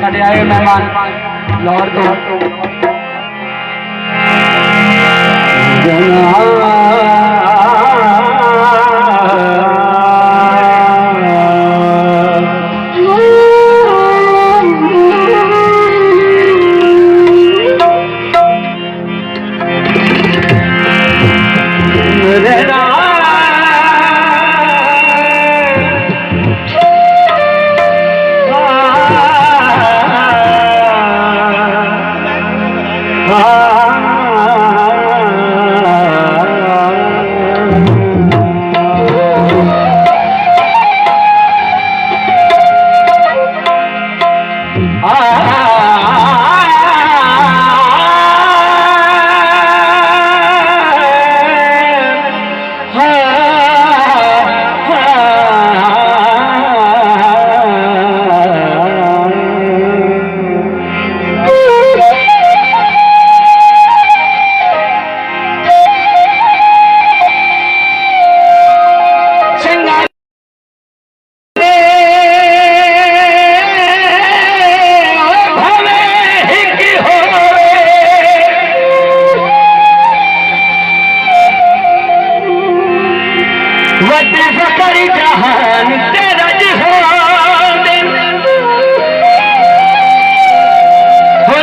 साढ़े आए मेहमान लाहौर तो जहान तेरा हो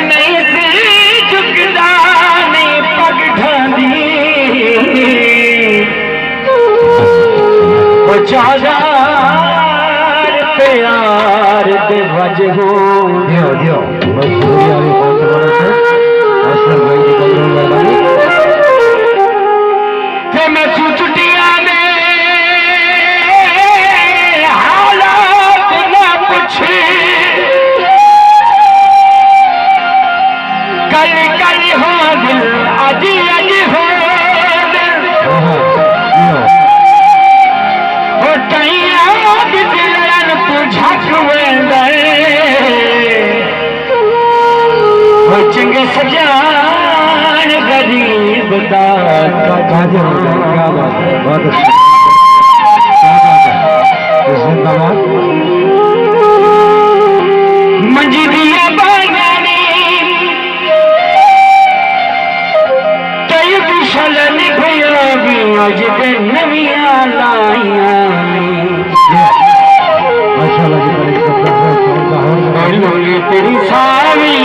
नहीं सी झुकदा नहीं पग ढांदी वो चाजार प्यार दे वजह दियो दियो बस पूरी वाली बहुत बड़ा है असर भाई की कंट्रोल वाली ते मैं छुट्टियां कल कल हो दिल अजी अजी हो दिलन तुझक वो चंगे सजान गरीब का क्या बात है बहुत अच्छा मंजी दिया बागानी कई विशलन भैया अज दे नविया लाइया तेरी सावी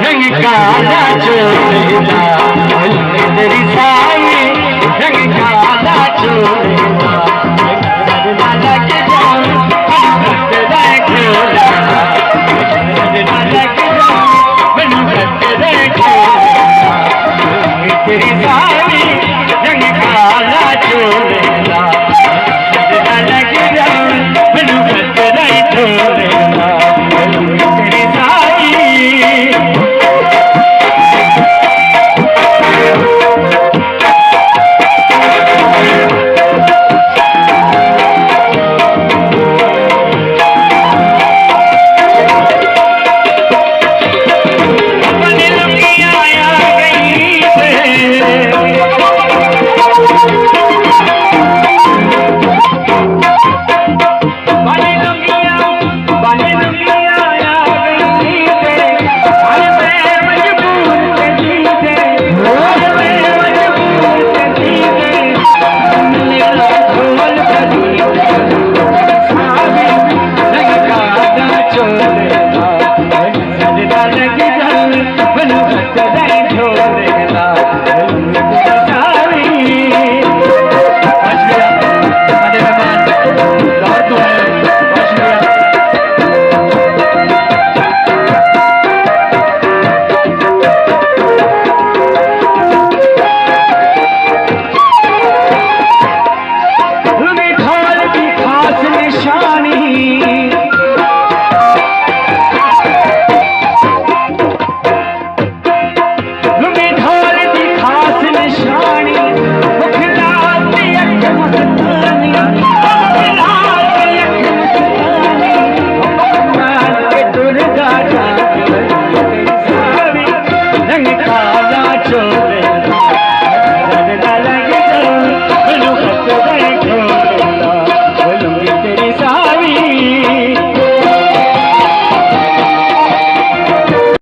रंग काला चोरेला तेरी सावी रंग काला चोरेला के तेरी सारी रंग काला चोरेला मैनू कतरा छोड़ेला तेरी सारी When you